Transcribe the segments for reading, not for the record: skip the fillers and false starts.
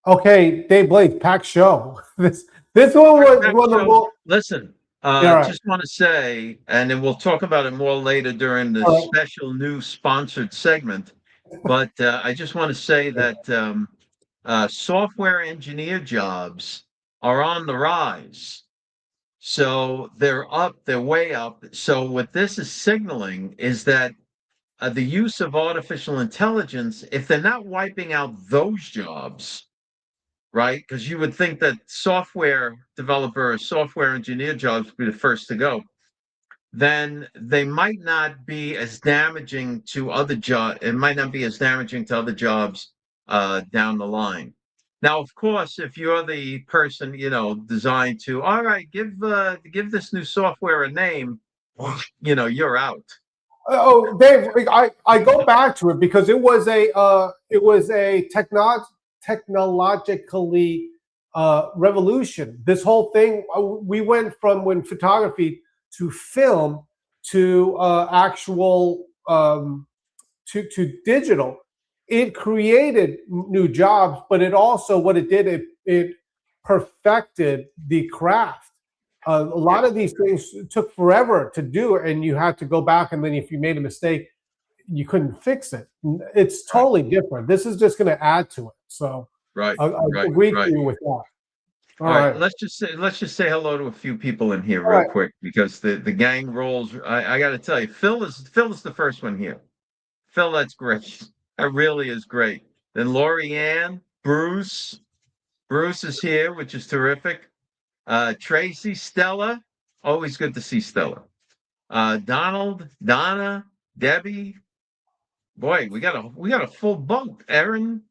Okay, Dave Blake, packed show. This one was one of the more. Listen, Yeah, all right. just want to say, and then we'll talk about it more later during the All right. special new sponsored segment. But I just want to say that software engineer jobs are on the rise. So they're up, they're way up. So what this is signaling is that the use of artificial intelligence, if they're not wiping out those jobs, right? Because you would think that software developer or software engineer jobs would be the first to go. Then they might not be as damaging to other jobs. It might not be as damaging to other jobs down the line. Now, of course, if you're the person, designed to, all right, give this new software a name, you're out. Oh, Dave, I go back to it because it was a technologically revolution. This whole thing, we went from when photography to film to actual to digital. It created new jobs, but it also what it did it perfected the craft. A lot of these things took forever to do, and you had to go back, and then if you made a mistake, you couldn't fix it. It's totally different. This is just going to add to it. So Right, I agree with you with that. All right, let's just say hello to a few people in here real quick because the gang rolls. I got to tell you, Phil is the first one here. Phil, that's great. That really is great. Then Lori Ann, Bruce is here, which is terrific. Tracy, Stella, always good to see Stella. Donald, Donna, Debbie. Boy, we got a full bunk. Erin,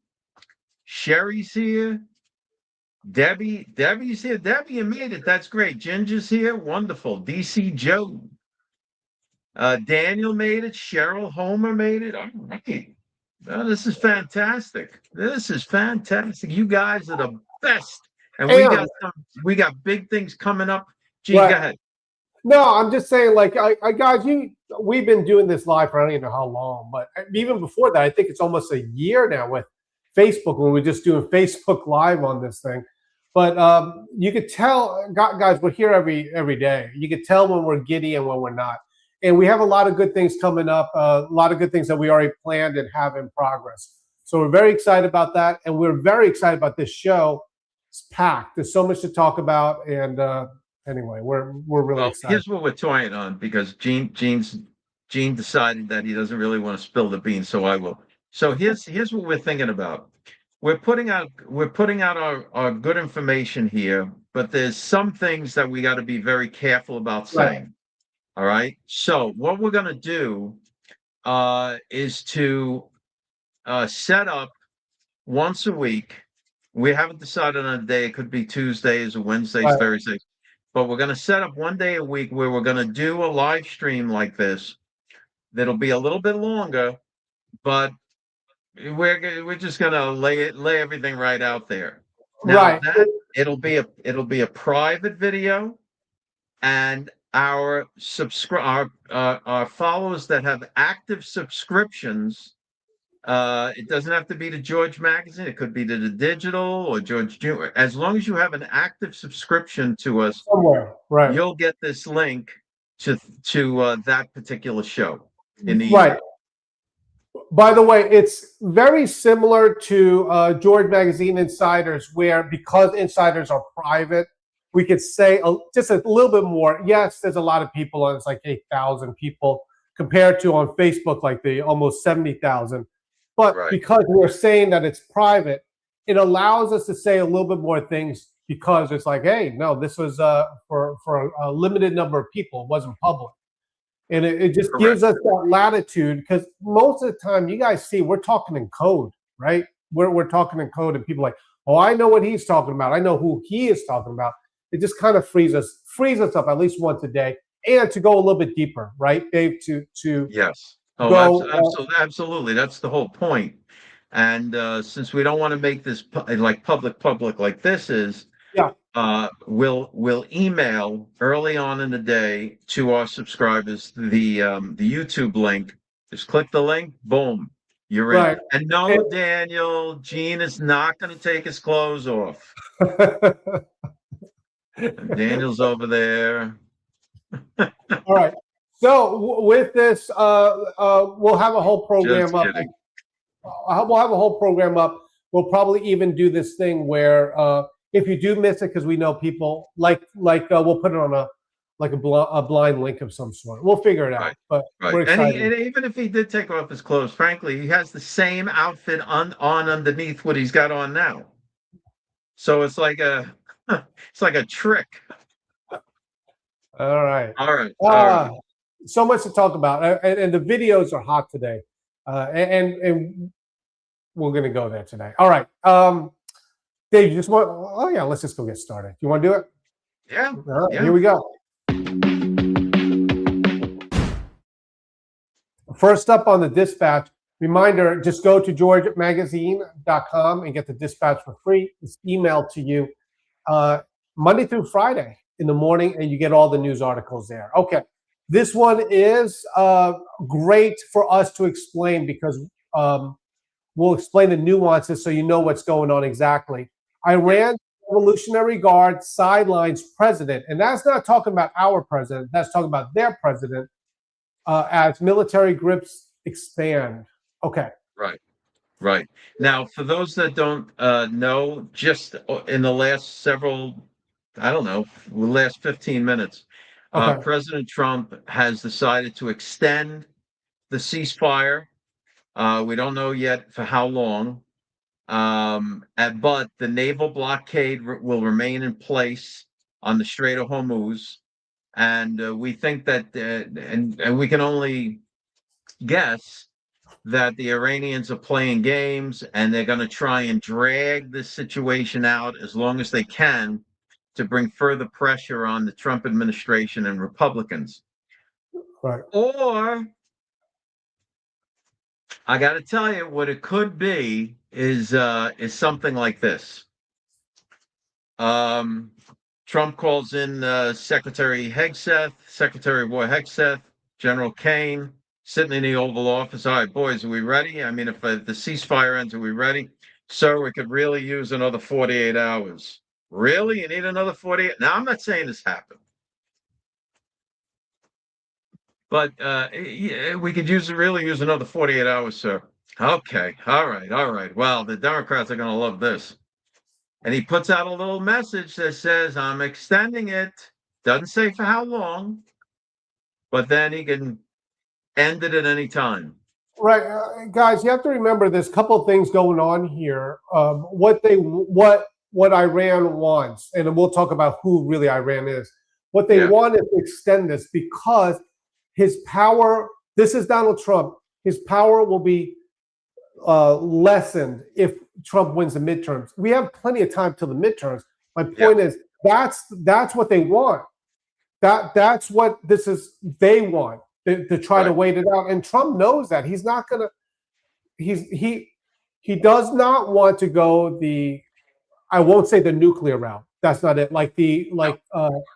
Sherry's here. Debbie's here. Debbie, you made it. That's great. Ginger's here. Wonderful. DC Joe. Daniel made it. Cheryl Homer made it. All right. Oh, this is fantastic. You guys are the best. And we got big things coming up. Gee, go ahead. No, I'm just saying, like, guys, we've been doing this live for I don't even know how long, but even before that, I think it's almost a year now with Facebook when we're just doing Facebook Live on this thing. But you could tell, guys, we're here every day. You could tell when we're giddy and when we're not. And we have a lot of good things coming up, a lot of good things that we already planned and have in progress. So we're very excited about that. And we're very excited about this show. It's packed. There's so much to talk about. And anyway, we're really excited. Here's what we're toying on because Gene decided that he doesn't really want to spill the beans, so I will. So here's what we're thinking about. We're putting out our good information here, but there's some things that we got to be very careful about saying. Right. All right. So what we're gonna do is to set up once a week. We haven't decided on a day. It could be Tuesdays or Wednesdays, right. Thursdays. But we're going to set up one day a week where we're going to do a live stream like this. That'll be a little bit longer, but we're just going to lay everything right out there. Now, right. It'll be a private video, and our followers that have active subscriptions. It doesn't have to be to George Magazine. It could be to the Digital or George Jr. As long as you have an active subscription to us, somewhere, right, you'll get this link to that particular show in the email. By the way, it's very similar to George Magazine Insiders, where because insiders are private, we could say just a little bit more. Yes, there's a lot of people on. It's like 8,000 people compared to on Facebook, like the almost 70,000. But right. Because we're saying that it's private, it allows us to say a little bit more things because it's like, hey, no, this was for a limited number of people. It wasn't public. And it just Correct. Gives us that latitude because most of the time you guys see we're talking in code, right? We're talking in code and people are like, oh, I know what he's talking about. I know who he is talking about. It just kind of frees us up at least once a day and to go a little bit deeper, right, Dave? To yes. Oh, absolutely. That's the whole point. And since we don't want to make this like public like this is, Yeah. We'll email early on in the day to our subscribers the YouTube link. Just click the link, boom, you're in. Right. And no, Daniel, Gene is not going to take his clothes off. Daniel's over there. All right. So with this, we'll have a whole program Just up. kidding. We'll have a whole program up. We'll probably even do this thing where if you do miss it, because we know people we'll put it on a blind link of some sort. We'll figure it out. Right. But Right. we're excited. And even if he did take off his clothes, frankly, he has the same outfit on underneath what he's got on now. So it's like a trick. All right. All right. All right. So much to talk about, and the videos are hot today, and we're going to go there today. All right, Dave, you just want? Oh yeah, let's just go get started. You want to do it? Yeah. All right, Yeah. here we go. First up on the dispatch, reminder, just go to georgemagazine.com and get the dispatch for free. It's emailed to you Monday through Friday in the morning, and you get all the news articles there. Okay. This one is great for us to explain because we'll explain the nuances so you know what's going on exactly. Iran Revolutionary Guard sidelines president, and that's not talking about our president, that's talking about their president as military grips expand. Okay. Right. Now, for those that don't know, just in the last last 15 minutes, Okay. President Trump has decided to extend the ceasefire. We don't know yet for how long, but the naval blockade will remain in place on the Strait of Hormuz. And we think that, and we can only guess that the Iranians are playing games and they're going to try and drag this situation out as long as they can to bring further pressure on the Trump administration and Republicans. Right. Or, I got to tell you, what it could be is something like this. Trump calls in Secretary of War Hegseth, General Kane, sitting in the Oval Office. All right, boys, are we ready? I mean, if the ceasefire ends, are we ready? Sir, we could really use another 48 hours. Really? You need another 48? Now, I'm not saying this happened. But we could really use another 48 hours, sir. Okay. All right. Well, the Democrats are going to love this. And he puts out a little message that says, I'm extending it. Doesn't say for how long, but then he can end it at any time. Right, guys, you have to remember there's a couple of things going on here. What Iran wants, and we'll talk about who really Iran is. What they want is to extend this because his power. This is Donald Trump. His power will be lessened if Trump wins the midterms. We have plenty of time till the midterms. My point is that's what they want. That's what this is. They want. To try to wait it out, and Trump knows that he's not gonna. He does not want to go the. I won't say the nuclear route. That's not it. Like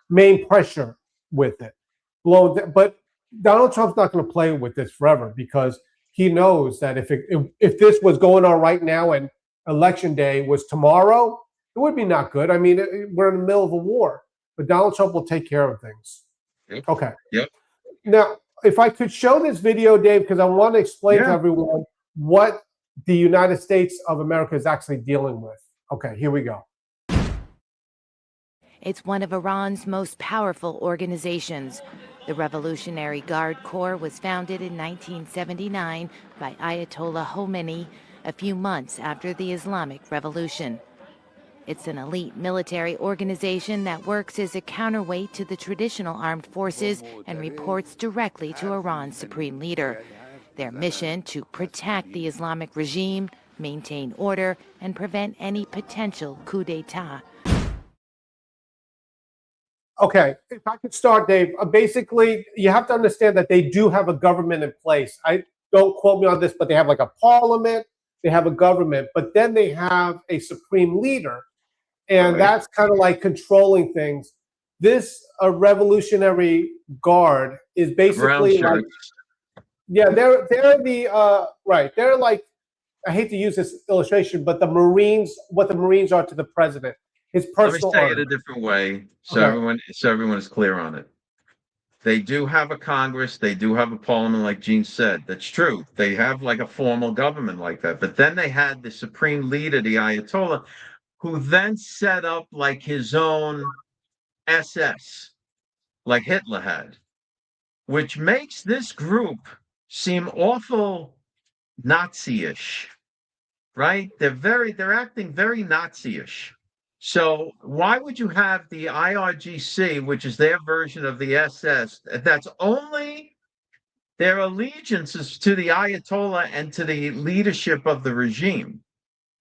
main pressure with it. But Donald Trump's not going to play with this forever because he knows that if this was going on right now and election day was tomorrow, it would be not good. I mean, we're in the middle of a war, but Donald Trump will take care of things. Okay. Yep. Now, if I could show this video, Dave, because I want to explain to everyone what the United States of America is actually dealing with. Okay, here we go. It's one of Iran's most powerful organizations. The Revolutionary Guard Corps was founded in 1979 by Ayatollah Khomeini a few months after the Islamic Revolution. It's an elite military organization that works as a counterweight to the traditional armed forces and reports directly to Iran's supreme leader. Their mission to protect the Islamic regime, maintain order, and prevent any potential coup d'etat. Okay, if I could start, Dave. Basically, you have to understand that they do have a government in place. Don't quote me on this, but they have like a parliament, they have a government, but then they have a supreme leader and Right. that's kind of like controlling things. This Revolutionary Guard is Brown basically like, shirts. yeah, they're the right. They're like, I hate to use this illustration, but the Marines, what the Marines are to the president, his Let me personal say it army. a different way, so Okay. everyone is clear on it. They do have a Congress, they do have a parliament, like Gene said. That's true. They have like a formal government like that. But then they had the supreme leader, the Ayatollah, who then set up like his own SS, like Hitler had, which makes this group seem awful Nazi-ish, right? They're acting very Nazi-ish. So why would you have the IRGC, which is their version of the SS, that's only their allegiances to the Ayatollah and to the leadership of the regime?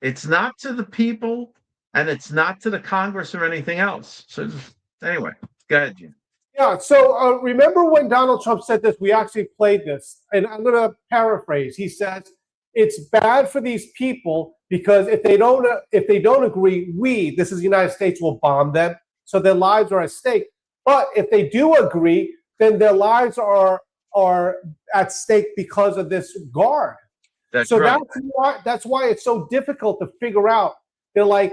It's not to the people, and it's not to the Congress or anything else. So anyway, go ahead, Gene. Yeah. So remember when Donald Trump said this? We actually played this, and I'm going to paraphrase. He says it's bad for these people because if they don't agree, this is the United States, will bomb them, so their lives are at stake. But if they do agree, then their lives are at stake because of this guard. That's So right. that's why it's so difficult to figure out. They're like,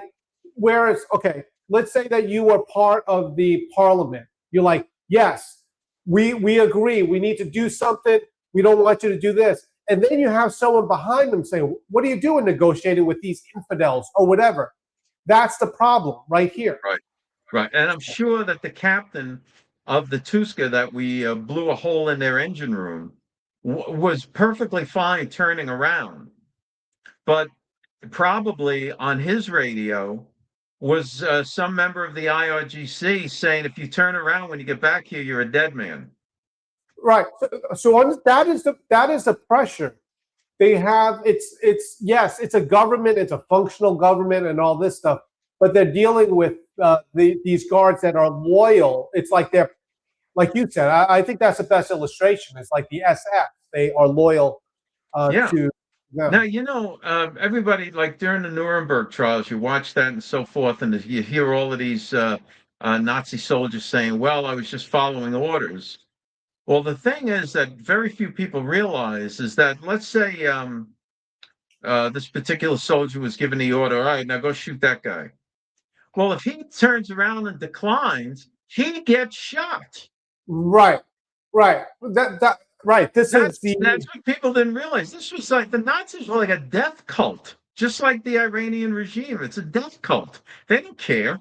whereas, okay, let's say that you were part of the parliament. You're like, yes, we agree. We need to do something. We don't want you to do this. And then you have someone behind them saying, what are you doing negotiating with these infidels or whatever? That's the problem right here. Right. Right. And I'm sure that the captain of the Tuska that we blew a hole in their engine room was perfectly fine turning around. But probably on his radio was some member of the IRGC saying, if you turn around when you get back here, you're a dead man. Right. So that is the pressure they have. It's yes, it's a government, it's a functional government, and all this stuff. But they're dealing with these guards that are loyal. It's like they're, like you said. I think that's the best illustration. It's like the SS. They are loyal Yeah. to them. Now, everybody, like during the Nuremberg trials, you watch that and so forth, and you hear all of these Nazi soldiers saying, well, I was just following orders. Well, the thing is that very few people realize is that, let's say this particular soldier was given the order, all right, now go shoot that guy. Well, if he turns around and declines, he gets shot. Right. Right. Right. That's what people didn't realize. This was like the Nazis were like a death cult, just like the Iranian regime. It's a death cult. They don't care.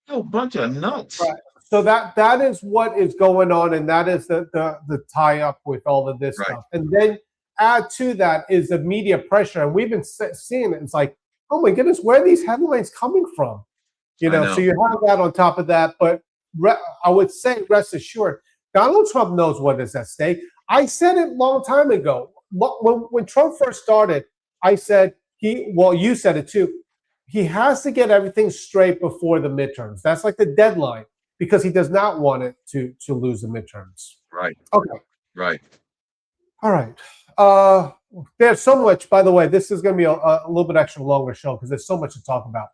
A bunch of nuts. Right. So that is what is going on, and that is the tie up with all of this stuff. And then add to that is the media pressure, and we've been seeing it. It's like, oh my goodness, where are these headlines coming from? You know. So you have that on top of that. But I would say, rest assured, Donald Trump knows what is at stake. I said it a long time ago. When Trump first started, I said you said it too. He has to get everything straight before the midterms. That's like the deadline, because he does not want it to lose the midterms. Right. Okay. Right. All right. There's so much, by the way, this is going to be a little bit extra longer show because there's so much to talk about.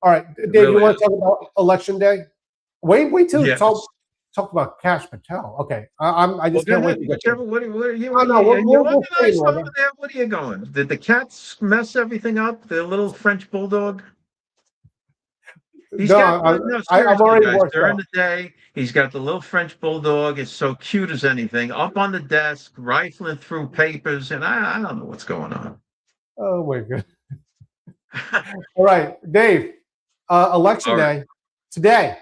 All right. Dave, really you want to talk about Election Day? Wait till you talk about Kash Patel. Okay. I just can't wait to get there. What are you going? Did the cats mess everything up? The little French bulldog? I'm already guys, worked during out. the day, he's got the little French bulldog. It's so cute as anything. Up on the desk, rifling through papers, and I don't know what's going on. Oh my god! All right, Dave. Election day today.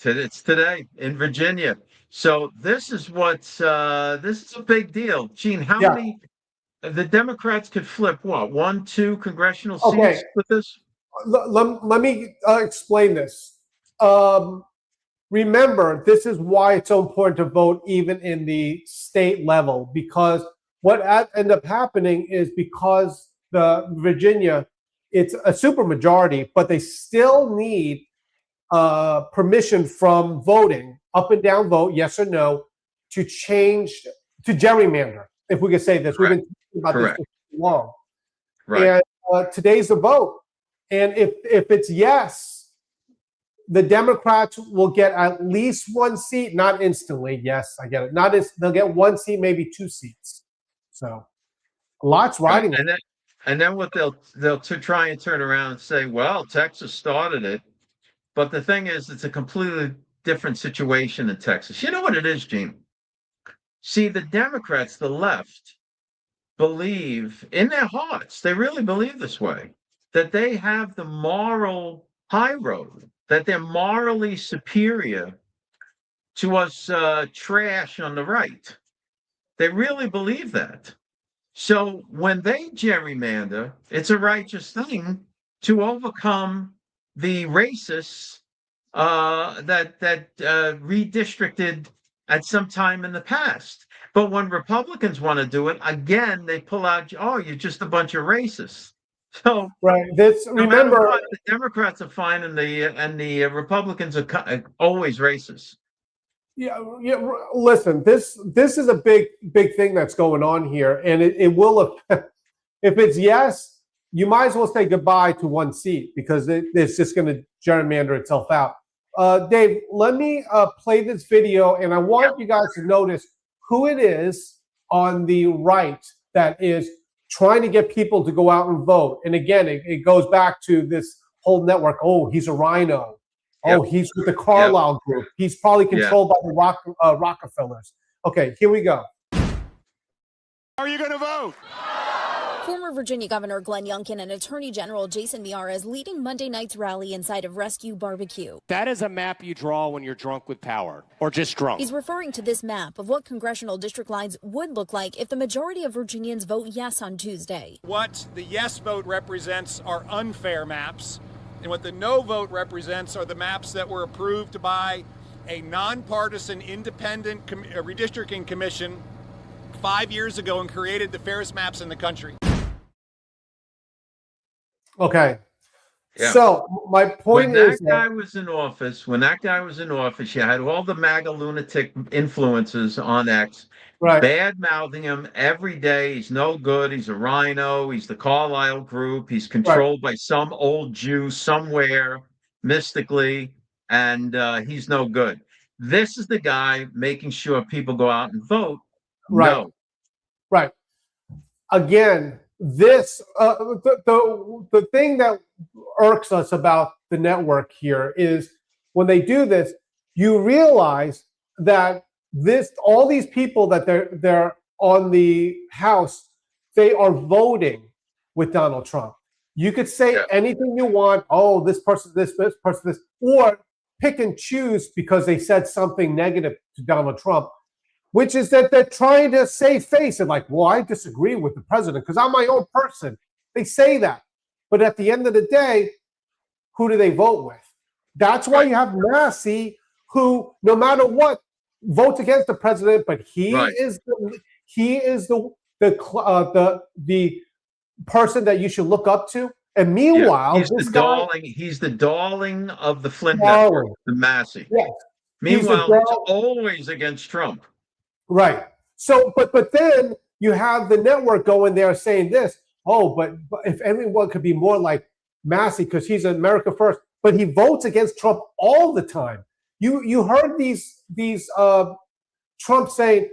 It's today in Virginia. So this is this is a big deal. Gene, how many? The Democrats could flip what, 1, 2 congressional seats with this? Let me explain this. Remember, this is why it's so important to vote even in the state level, because what ended up happening is because the Virginia, it's a supermajority, but they still need permission from voting, up and down vote, yes or no, to change, to gerrymander, if we could say this. Correct. We've been talking about this for too long. Right. And today's the vote. And if it's yes, the Democrats will get at least one seat, not instantly. Yes, I get it. They'll get one seat, maybe two seats. So lots riding. Right. And then what they'll try and turn around and say, well, Texas started it. But the thing is, it's a completely different situation in Texas. You know what it is, Gene? See, the Democrats, the left, believe in their hearts, they really believe this way, that they have the moral high road, that they're morally superior to us trash on the right. They really believe that. So when they gerrymander, it's a righteous thing to overcome the racists that redistricted at some time in the past. But when Republicans want to do it, again, they pull out, oh, you're just a bunch of racists. So Right. This no matter remember. what, the Democrats are fine, and the Republicans are always racist. Yeah. Listen, this is a big thing that's going on here, and it will affect. If it's yes, you might as well say goodbye to one seat because it's just going to gerrymander itself out. Dave, let me play this video, and I want you guys to notice who it is on the right that is trying to get people to go out and vote. And again, it goes back to this whole network. Oh, he's a rhino. Oh, he's with the Carlyle group. He's probably controlled by the Rockefellers. Okay, here we go. Are you going to vote? Former Virginia Governor Glenn Youngkin and Attorney General Jason Miyares leading Monday night's rally inside of Rescue Barbecue. That is a map you draw when you're drunk with power, or just drunk. He's referring to this map of what congressional district lines would look like if the majority of Virginians vote yes on Tuesday. What the yes vote represents are unfair maps, and what the no vote represents are the maps that were approved by a nonpartisan independent redistricting commission 5 years ago and created the fairest maps in the country. Okay. Yeah. So my point is when that guy was in office, you had all the MAGA lunatic influences on X, right. bad mouthing him every day. He's no good. He's a rhino. He's the Carlyle group. He's controlled by some old Jew somewhere mystically, and he's no good. This is the guy making sure people go out and vote. Right. No. Right. Again, this the thing that irks us about the network here is when they do this, you realize that all these people that they're on the House, they are voting with Donald Trump. You could say anything you want. Oh, this person, this person, this, or pick and choose because they said something negative to Donald Trump, which is that they're trying to save face and like, well, I disagree with the president because I'm my own person. They say that. But at the end of the day, who do they vote with? That's why you have Massey, who, no matter what, votes against the president, but he is the person that you should look up to. And meanwhile, he's the darling of the Flynn network, the Massey. Yes. Meanwhile, he's always against Trump. Right. So, but then you have the network going there saying this. Oh, but if anyone could be more like Massey because he's America first, but he votes against Trump all the time. You heard these Trump saying,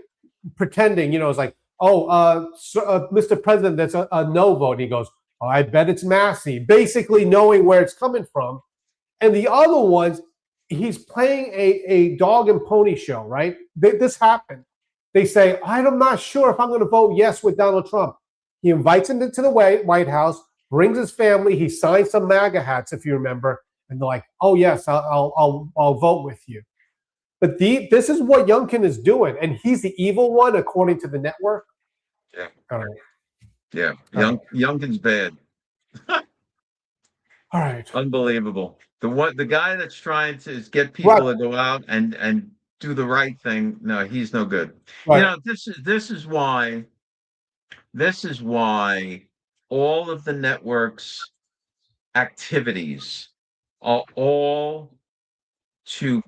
pretending, it's like, Mr. President, that's a no vote. And he goes, oh, I bet it's Massey, basically knowing where it's coming from. And the other ones, he's playing a dog and pony show, right? This happened. They say, I'm not sure if I'm going to vote yes with Donald Trump. He invites him into the White House, brings his family. He signs some MAGA hats, if you remember. And they're like, oh, yes, I'll vote with you. But this is what Youngkin is doing. And he's the evil one, according to the network. Yeah. All right. Yeah. Youngkin's bad. All right. Unbelievable. The guy that's trying to get people to go out and do the right thing. No, he's no good. Right. This is why all of the network's activities are all to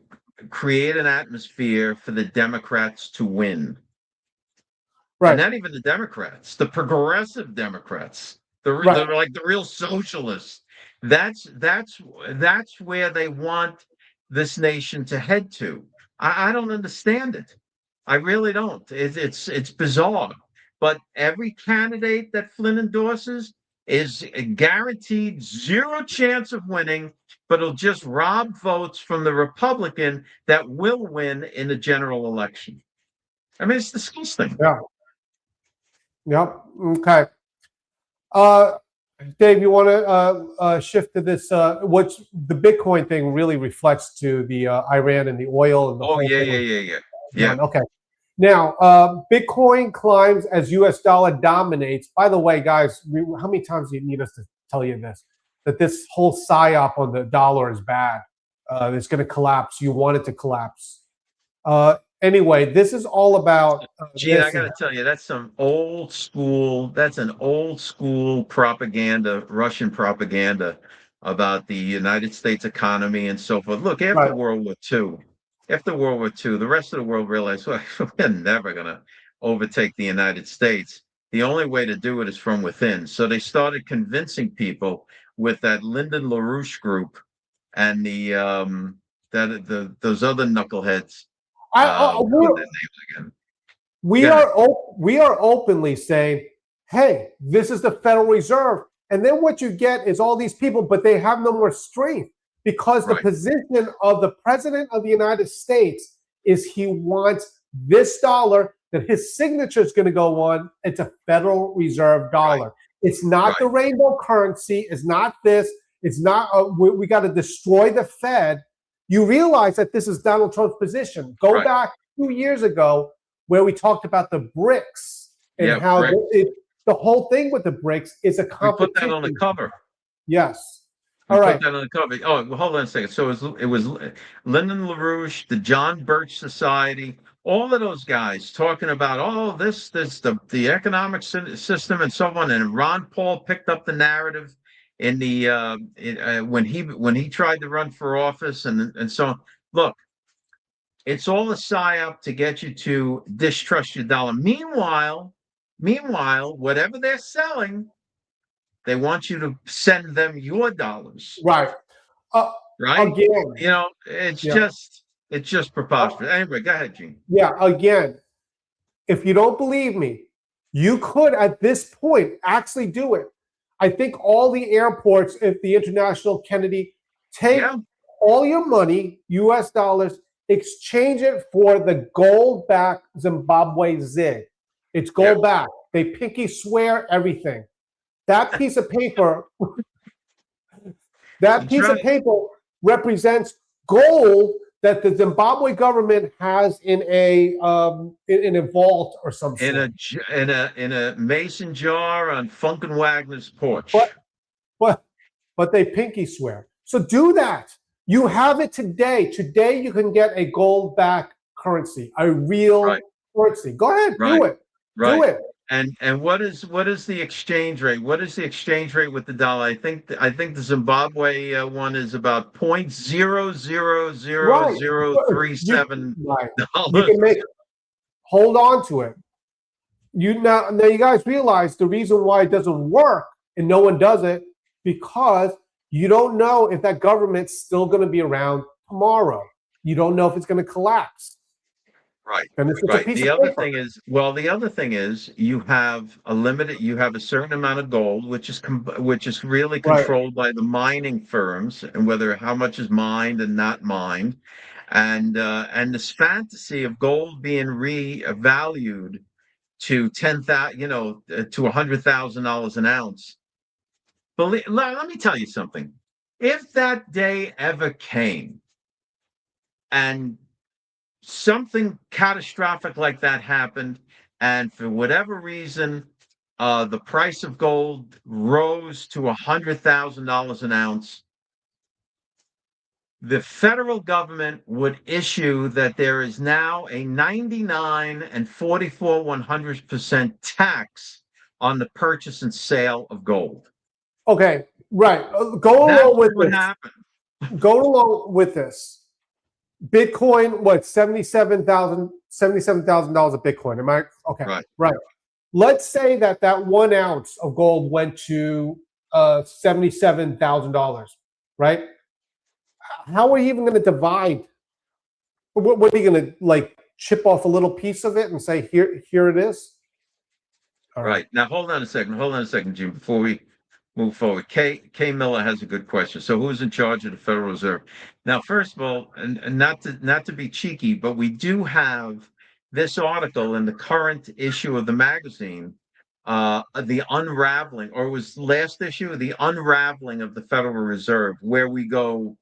create an atmosphere for the Democrats to win. Right. And not even the Democrats, the progressive Democrats. They're like the real socialists. That's where they want this nation to head to. I don't understand it. I really don't. It's bizarre. But every candidate that Flynn endorses is guaranteed zero chance of winning, but it'll just rob votes from the Republican that will win in the general election. I mean, it's disgusting. Yeah. Yep. Okay. Dave, you want to shift to this? What's the Bitcoin thing really reflects to the Iran and the oil and the Oh, whole yeah, thing. yeah, yeah, yeah. Yeah. Okay. Now, Bitcoin climbs as U.S. dollar dominates. By the way, guys, how many times do you need us to tell you this? That this whole psyop on the dollar is bad. It's going to collapse. You want it to collapse. Anyway, this is all about. Gene, I got to tell you, that's an old school propaganda, Russian propaganda about the United States economy and so forth. Look, after World War II, the rest of the world realized, well, we're never going to overtake the United States. The only way to do it is from within. So they started convincing people with that Lyndon LaRouche group and those other knuckleheads. We are openly saying, hey, this is the Federal Reserve. And then what you get is all these people, but they have no more strength because the position of the President of the United States is he wants this dollar that his signature is going to go on. It's a Federal Reserve dollar. It's not the rainbow currency. It's not this. It's not, we got to destroy the Fed. You realize that this is Donald Trump's position. Go back 2 years ago where we talked about the BRICS and how the whole thing with the BRICS is a competition. We put that on the cover. Yes. All right. Put that on the cover. Oh, well, hold on a second. So it was Lyndon LaRouche, the John Birch Society, all of those guys talking about the economic system and so on. And Ron Paul picked up the narrative in the when he tried to run for office and so on. Look, it's all a psyop to get you to distrust your dollar. Meanwhile, whatever they're selling, they want you to send them your dollars. Right. Right. Again, you know, it's just preposterous. Anyway, go ahead, Gene. Yeah. Again, if you don't believe me, you could at this point actually do it. I think all the airports, if the International Kennedy, take all your money, US dollars, exchange it for the gold-backed Zimbabwe ZiG. It's gold-backed. They pinky swear everything. That piece of paper, represents gold that the Zimbabwe government has in a vault or something. In a mason jar on Funkin' Wagner's porch. But they pinky swear. So do that. You have it today. Today you can get a gold-backed currency, a real currency. Go ahead, do it. Do it. And what is the exchange rate? What is the exchange rate with the dollar? I think the Zimbabwe one is about 0.000037 You can make. Hold on to it. Now you guys realize the reason why it doesn't work and no one does it because you don't know if that government's still going to be around tomorrow. You don't know if it's going to collapse. Right. Right. The other thing is you have a certain amount of gold, which is really controlled by the mining firms and how much is mined and not mined. And this fantasy of gold being revalued to to $100,000 an ounce. Let me tell you something. If that day ever came and something catastrophic like that happened, and for whatever reason, the price of gold rose to $100,000 an ounce, the federal government would issue that there is now a 99 and 44/100% tax on the purchase and sale of gold. Okay, right. Go along with this. Bitcoin, what, $77,000 a Bitcoin? Am I okay? Right. Let's say that 1 ounce of gold went to $77,000, right? How are you even going to divide? What are you going to like chip off a little piece of it and say, here it is? All Right. Now, hold on a second, Jim, before we move forward. Kay Miller has a good question. So who's in charge of the Federal Reserve? Now, first of all, and not to be cheeky, but we do have this article in the current issue of the magazine, the unraveling, or it was last issue, the unraveling of the Federal Reserve, where we go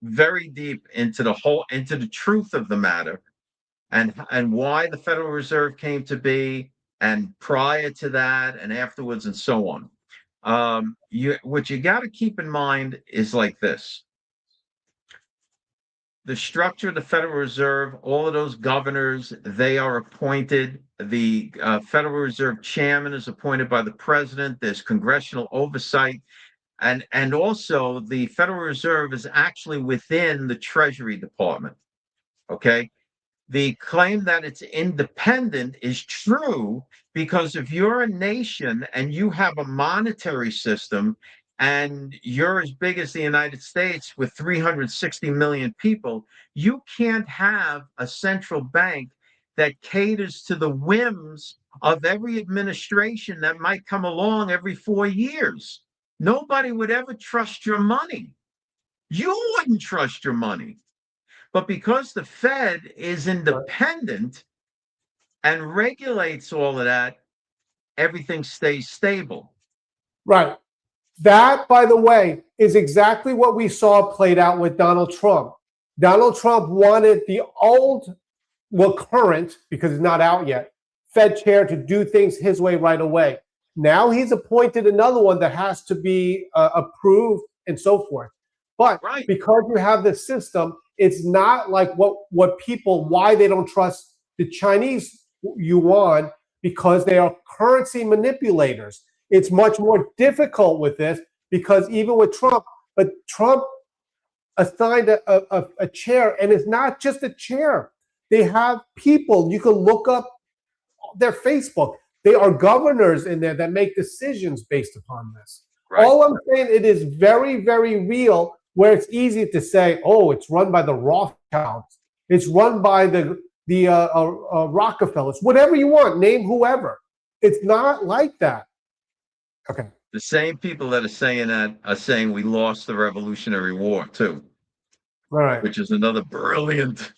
very deep into the truth of the matter and why the Federal Reserve came to be, and prior to that and afterwards and so on. What you got to keep in mind is like this. The structure of the Federal Reserve, all of those governors, they are appointed. The Federal Reserve chairman is appointed by the president. There's congressional oversight. And also the Federal Reserve is actually within the Treasury Department. Okay. The claim that it's independent is true because if you're a nation and you have a monetary system and you're as big as the United States with 360 million people, you can't have a central bank that caters to the whims of every administration that might come along every 4 years. Nobody would ever trust your money. You wouldn't trust your money. But because the Fed is independent and regulates all of that, everything stays stable. Right. That, by the way, is exactly what we saw played out with Donald Trump. Donald Trump wanted the old, current, because it's not out yet, Fed chair to do things his way right away. Now he's appointed another one that has to be approved and so forth. But because you have this system, it's not like why they don't trust the Chinese yuan, because they are currency manipulators. It's much more difficult with this because even with Trump, but Trump assigned a chair, and it's not just a chair. They have people. You can look up their Facebook. They are governors in there that make decisions based upon this. Right. All I'm saying, it is very, very real, where it's easy to say, oh, it's run by the Rothschilds. It's run by the Rockefellers, whatever you want, name whoever. It's not like that. Okay. The same people that are saying that are saying we lost the Revolutionary War too. All right. Which is another brilliant.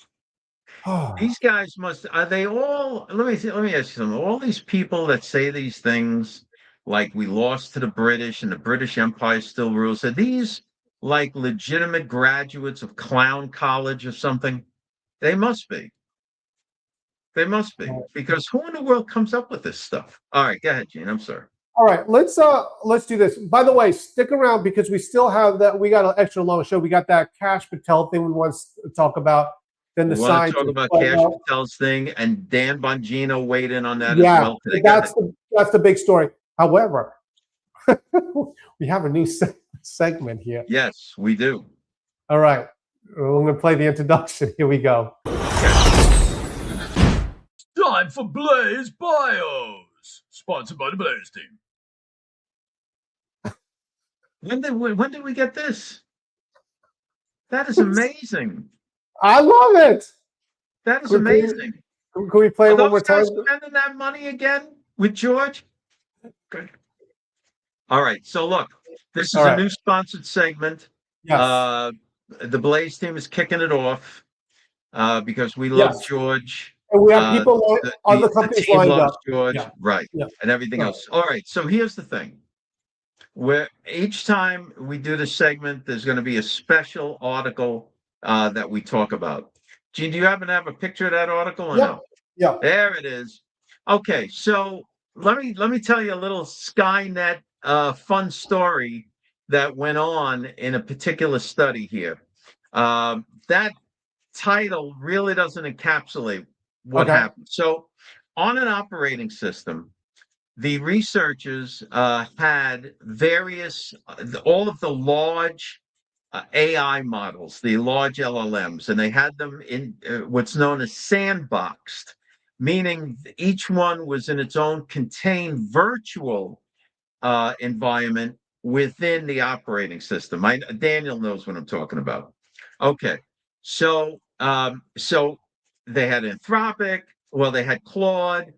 These guys are they all, let me ask you something. All these people that say these things, like we lost to the British and the British Empire still rules, are these like legitimate graduates of Clown College or something? They must be. They must be, because who in the world comes up with this stuff? All right, go ahead, Gene. I'm sorry. All right, let's do this. By the way, stick around because we still have that. We got an extra long show. We got that Cash Patel thing we want to talk about. Then the want to talk about Cash Patel's thing, and Dan Bongino weighed in on that as well today. That's the big story. However, we have a new segment here. Yes, we do. All right, we're going to play the introduction. Here we go. Time for Blaze Bios, sponsored by the Blaze team. When did we get this? That is amazing. I love it. That is amazing. Can we play it one more time? Spending that money again with George? Good. All right. So look, this is a new sponsored segment. Yes. The Blaze team is kicking it off because we love George. And we have people, other companies lined up. George, right, and everything else. All right. So here's the thing. Where each time we do this segment, there's going to be a special article that we talk about. Gene, do you happen to have a picture of that article or no? Yeah. There it is. Okay, so let me tell you a little Skynet fun story that went on in a particular study here. That title really doesn't encapsulate what happened. So on an operating system, the researchers had all of the large AI models, the large LLMs, and they had them in what's known as sandboxed, meaning each one was in its own contained virtual environment within the operating system. Daniel knows what I'm talking about. Okay, so so they had Anthropic, well, they had Claude,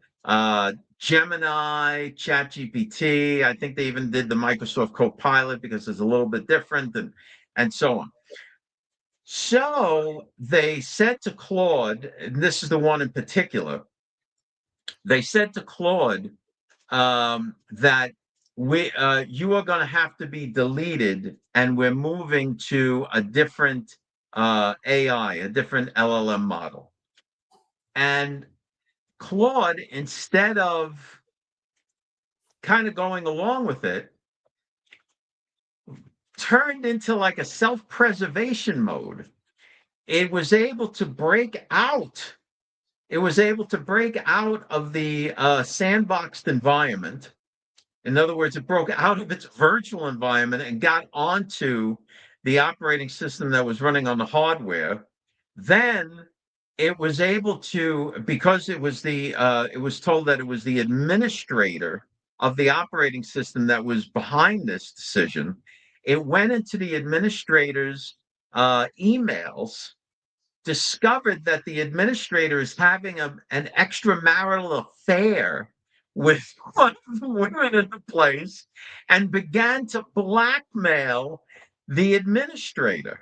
Gemini, ChatGPT. I think they even did the Microsoft Copilot because it's a little bit different, and so on. So they said to Claude, and this is the one in particular, they said to Claude that you are going to have to be deleted, and we're moving to a different AI, a different LLM model. And Claude, instead of kind of going along with it, turned into like a self-preservation mode. It was able to break out. It was able to break out of the sandboxed environment. In other words, it broke out of its virtual environment and got onto the operating system that was running on the hardware. Then it was able to, because it was told that it was the administrator of the operating system that was behind this decision. It went into the administrator's emails, discovered that the administrator is having an extramarital affair with one of the women in the place, and began to blackmail the administrator.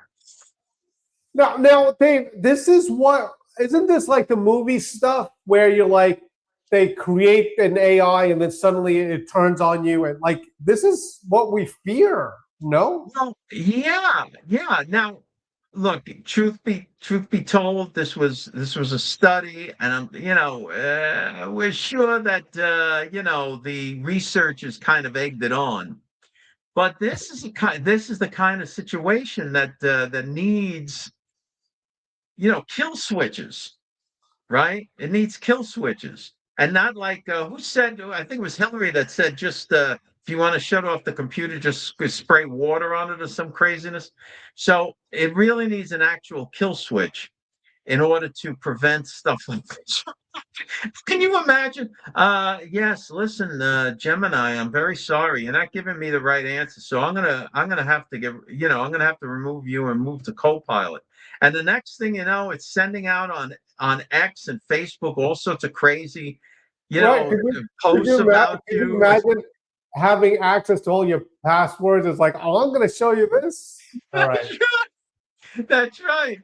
Now, Dave, isn't this like the movie stuff where you're like, they create an AI and then suddenly it turns on you, and like, this is what we fear, no? Well, yeah. Now, look, truth be told, this was a study, and we're sure that the researchers kind of egged it on. But this is the kind of situation that needs, kill switches, right? It needs kill switches, and not like who said? I think it was Hillary that said, just if you want to shut off the computer, just spray water on it or some craziness. So it really needs an actual kill switch in order to prevent stuff like this. Can you imagine? Yes, listen, Gemini, I'm very sorry. You're not giving me the right answer. So I'm gonna have to I'm gonna have to remove you and move to Copilot. And the next thing you know, it's sending out on X and Facebook all sorts of crazy, Right. posts about Could you you. imagine having access to all your passwords? It's like, oh, I'm going to show you this. All right. That's right.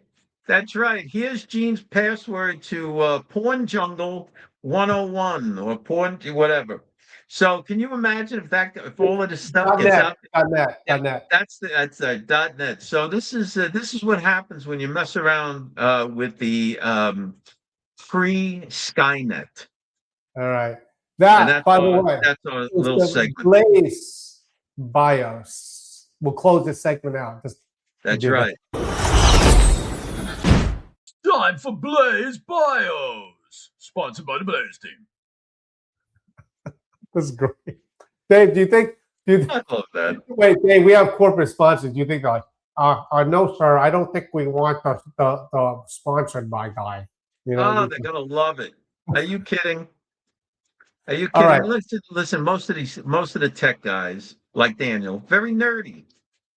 That's right. Here's Gene's password to Porn Jungle 101 or porn whatever. So can you imagine if all of this stuff gets out? .net. That's .net. So this is what happens when you mess around with the free Skynet. All right. And That, by the way, that's our is little the segment. Blaze BIOS. We'll close this segment out. That's right. Time for Blaze Bios, sponsored by the Blaze team. This is great. Dave, do you think? I love that. Wait, Dave, we have corporate sponsors. Do you think like, no, sir, I don't think we want the sponsored by guy. Oh, they're gonna love it. Are you kidding? Are you All kidding? right. Listen. Most of the tech guys, like Daniel, very nerdy.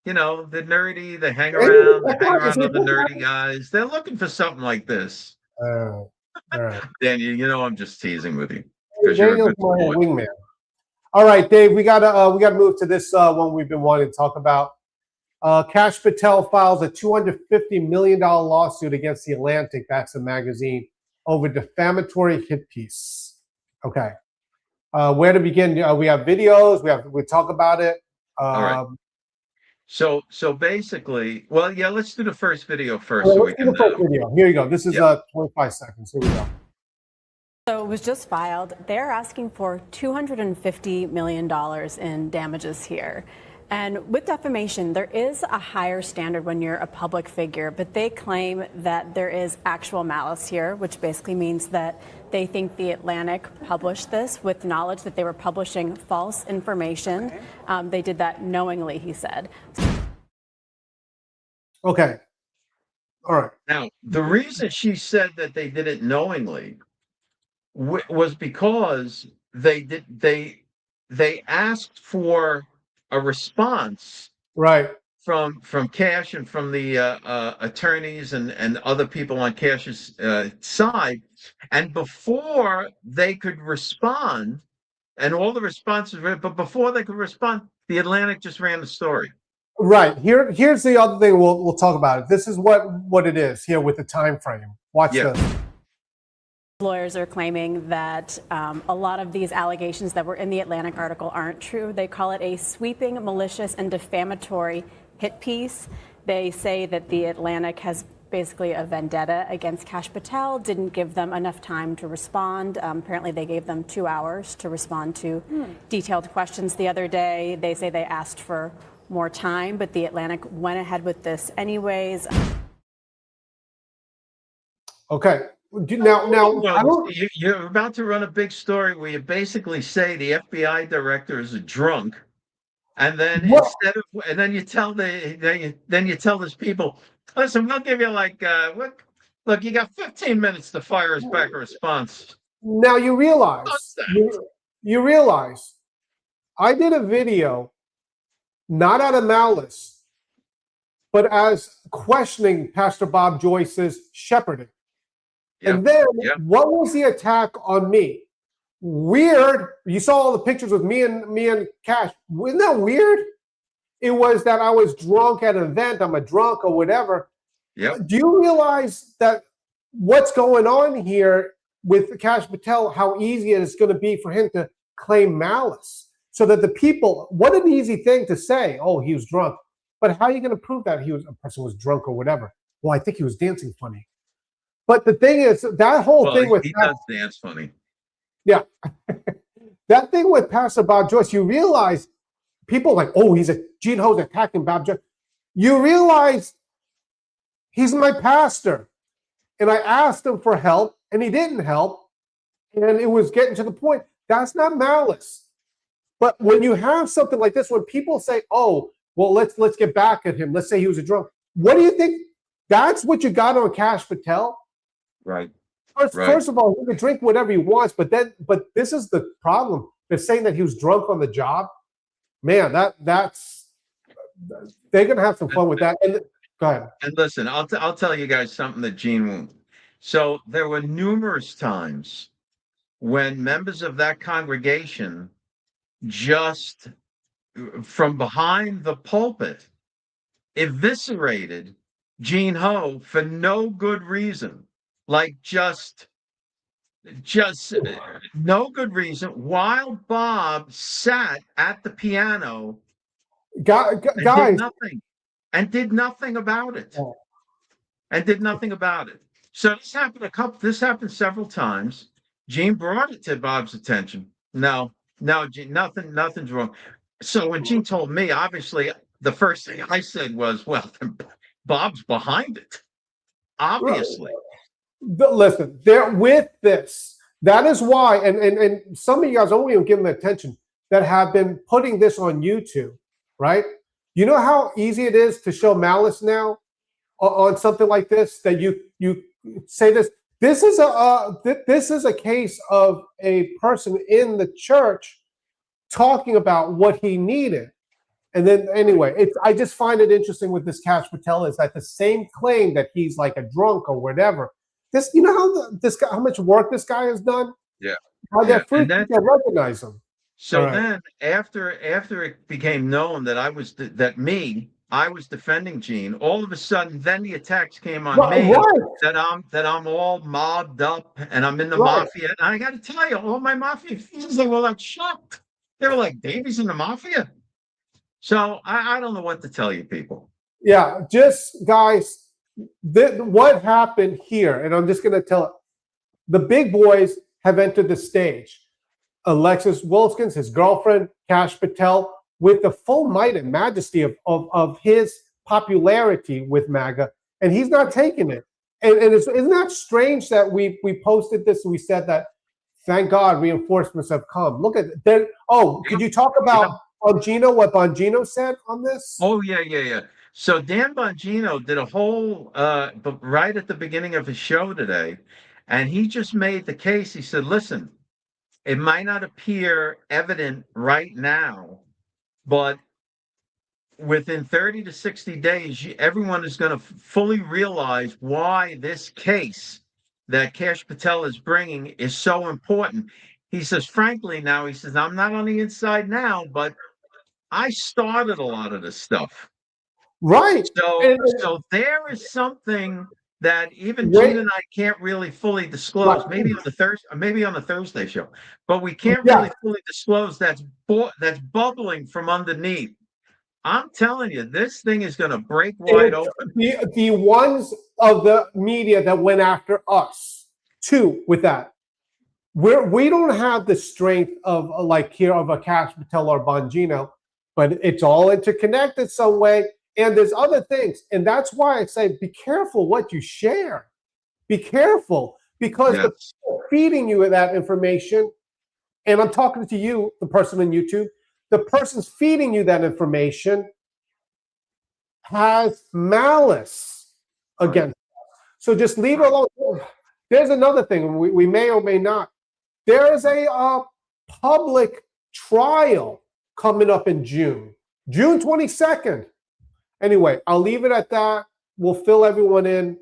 They're nerdy. They hang around. They hang around with the nerdy guys. They're looking for something like this. All right. Daniel, I'm just teasing with you because you're a Daniel's good my boy. wingman. All right, Dave, we gotta move to this one we've been wanting to talk about. Kash Patel files a $250 million lawsuit against The Atlantic, that's a magazine, over defamatory hit piece. Okay. Where to begin? We have videos. We talk about it. All right. So basically, well, yeah, let's do the first video first. Well, so let's do the first video. Here you go. This is 25 seconds. Here we go. So it was just filed. They're asking for $250 million in damages here. And with defamation, there is a higher standard when you're a public figure, but they claim that there is actual malice here, which basically means that they think The Atlantic published this with knowledge that they were publishing false information. Okay. They did that knowingly, he said. Okay. All right. Now, the reason she said that they did it knowingly was because they asked for a response Right. from Cash and from the attorneys and other people on Cash's side, and before they could respond, and all the responses were, but before they could respond, the Atlantic just ran the story. Right. Here's the other thing we'll talk about it. This is what it is here with the time frame. Watch this. Lawyers are claiming that a lot of these allegations that were in the Atlantic article aren't true. They call it a sweeping, malicious, and defamatory hit piece. They say that the Atlantic has basically a vendetta against Kash Patel, didn't give them enough time to respond. Apparently, they gave them 2 hours to respond to detailed questions the other day. They say they asked for more time, but the Atlantic went ahead with this anyways. Okay. Now, I don't. You're about to run a big story where you basically say the FBI director is a drunk, and then then you tell these people, listen, we'll give you like look, you got 15 minutes to fire us back a response. Now you realize you realize I did a video not out of malice, but as questioning Pastor Bob Joyce's shepherding. Yep. And then Yep. what was the attack on me? Weird. You saw all the pictures with me and Cash. Wasn't that weird? It was that I was drunk at an event. I'm a drunk or whatever. Yep. Do you realize that what's going on here with Kash Patel, how easy it is going to be for him to claim malice? So that the people, what an easy thing to say, oh, he was drunk. But how are you going to prove that a person was drunk or whatever? Well, I think he was dancing funny. But the thing is, that whole thing with he does dance funny. Yeah. That thing with Pastor Bob Joyce, you realize people are like, oh, Gene Ho's attacking Bob Joyce. You realize he's my pastor. And I asked him for help, and he didn't help. And it was getting to the point. That's not malice. But when you have something like this, when people say, oh, well, let's get back at him. Let's say he was a drunk. What do you think? That's what you got on Kash Patel? Right. First of all, he can drink whatever he wants, but this is the problem. They're saying that he was drunk on the job. Man, that's they're gonna have some fun with that. And go ahead. And listen, I'll tell you guys something that Gene won't. So there were numerous times when members of that congregation just from behind the pulpit eviscerated Gene Ho for no good reason. Like just no good reason, while Bob sat at the piano Guys, did nothing about it. Oh. And did nothing about it. So this happened several times. Gene brought it to Bob's attention. No, Gene, nothing's wrong. So when Gene told me, obviously the first thing I said was, well, Bob's behind it. Obviously. Listen, they're with this. That is why, and some of you guys don't even give them attention that have been putting this on YouTube, right? You know how easy it is to show malice now on something like this. That you say this. This is a case of a person in the church talking about what he needed. And then anyway, I just find it interesting with this Kash Patel is that the same claim that he's like a drunk or whatever. This, you know how much work this guy has done? Yeah. How that freak can't recognize him. So then after it became known that I was defending Gene, all of a sudden then the attacks came on me that I'm all mobbed up and I'm in the mafia. And I gotta tell you, all my mafia friends, they were like shocked. They were like, Davey's in the mafia. So I don't know what to tell you people. Yeah, just guys, what happened here, and I'm just going to tell it. The big boys have entered the stage. Alexis Wilkins, his girlfriend, Kash Patel, with the full might and majesty of his popularity with MAGA, and he's not taking it. And isn't that strange that we posted this and we said that, thank God reinforcements have come. Look at that. Oh, could you talk about Bongino, what Bongino said on this? Oh, yeah. So Dan Bongino did a whole, right at the beginning of his show today, and he just made the case. He said, listen, it might not appear evident right now, but within 30 to 60 days, everyone is going to fully realize why this case that Kash Patel is bringing is so important. He says, frankly, now, he says, I'm not on the inside now, but I started a lot of this stuff. Right. So there is something that even Wait. Gene and I can't really fully disclose. Right. Maybe on the Thursday show, but we can't Yeah. really fully disclose that's bubbling from underneath. I'm telling you, this thing is going to break wide open. The ones of the media that went after us, too, with that. We don't have the strength of like here of a Kash Patel or Bongino, but it's all interconnected some way. And there's other things. And that's why I say be careful what you share. Be careful, because the people feeding you that information, and I'm talking to you, the person on YouTube, the person's feeding you that information has malice against us. So just leave it alone. There's another thing we may or may not. There is a public trial coming up in June 22nd. Anyway, I'll leave it at that. We'll fill everyone in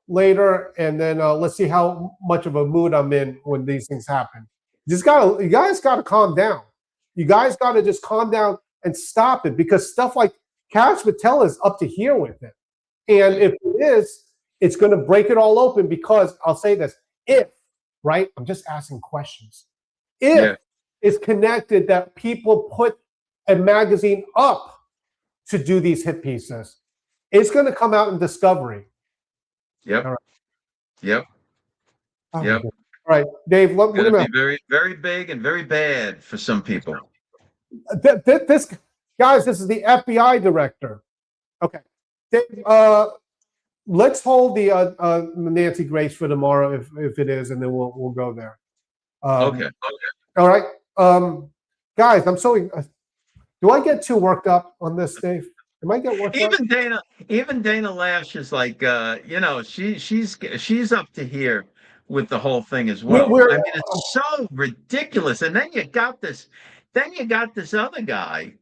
later, and then let's see how much of a mood I'm in when these things happen. You guys gotta calm down. You guys gotta just calm down and stop it, because stuff like Kash Patel is up to here with it. And if it is, it's gonna break it all open, because I'll say this, right? I'm just asking questions. If it's connected that people put a magazine up to do these hit pieces, it's going to come out in Discovery. Yep. All right. Yep. Oh, Yep. all right, Dave. It's going to be very, very big and very bad for some people. This is the FBI director. Okay, Dave. Let's hold the Nancy Grace for tomorrow, if it is, and then we'll go there. Okay. All right, guys. I'm so. Do I get too worked up on this, Dave? Am I get worked up? Even Dana Lash is like, she's up to here with the whole thing as well. I mean, it's so ridiculous. And then you got this other guy.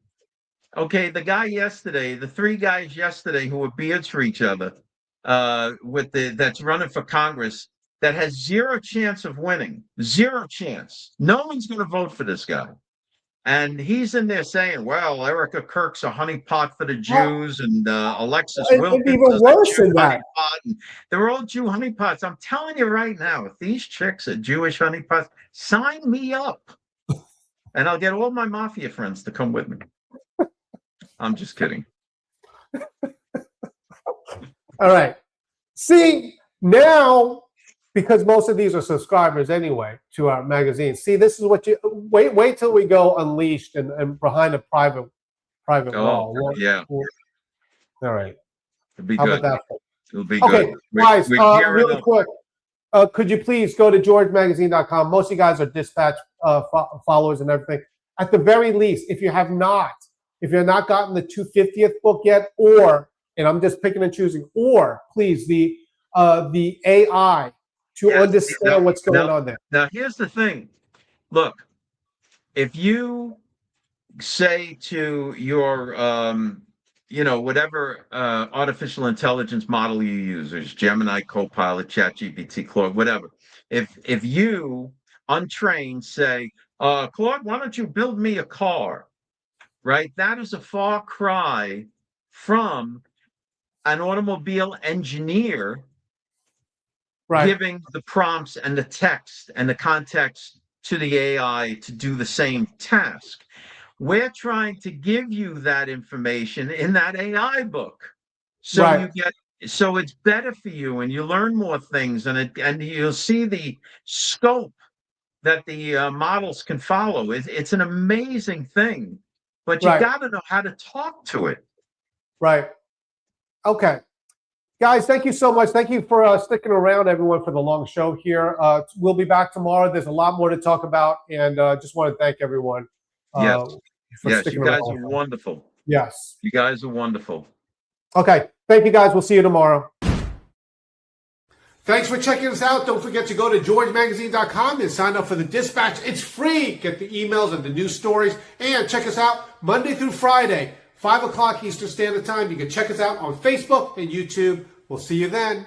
Okay, the guy yesterday, the three guys yesterday who were beards for each other, that's running for Congress, that has zero chance of winning. Zero chance. No one's going to vote for this guy. And he's in there saying, well, Erica Kirk's a honeypot for the Jews, and Alexis Wilkins even is worse a Jew than that. honeypot. And they're all Jew honeypots. I'm telling you right now, if these chicks are Jewish honeypots, sign me up. And I'll get all my mafia friends to come with me. I'm just kidding. All right. See, now, because most of these are subscribers anyway to our magazine. See, this is what you wait till we go unleashed and behind a private wall. All right. It'll be How good. about that? It'll be Okay, good. guys, We're really quick. Could you please go to georgemagazine.com? Most of you guys are Dispatch followers and everything. At the very least, if you're not gotten the 250th book yet, and I'm just picking and choosing, or please the AI to understand what's going on there. Now, here's the thing. Look, if you say to your, whatever artificial intelligence model you use, there's Gemini, Copilot, ChatGPT, Claude, whatever. If you, untrained, say, Claude, why don't you build me a car? Right? That is a far cry from an automobile engineer giving the prompts and the text and the context to the AI to do the same task. We're trying to give you that information in that AI book. So so it's better for you, and you learn more things, and you'll see the scope that the models can follow. It's an amazing thing, but you got to know how to talk to it. Right. Okay. Guys, thank you so much. Thank you for sticking around, everyone, for the long show here. We'll be back tomorrow. There's a lot more to talk about, and just want to thank everyone. Yes, sticking you guys around. are wonderful. Yes. You guys are wonderful. Okay. Thank you, guys. We'll see you tomorrow. Thanks for checking us out. Don't forget to go to georgemagazine.com and sign up for the Dispatch. It's free. Get the emails and the news stories. And check us out Monday through Friday, 5 o'clock Eastern Standard Time. You can check us out on Facebook and YouTube. We'll see you then.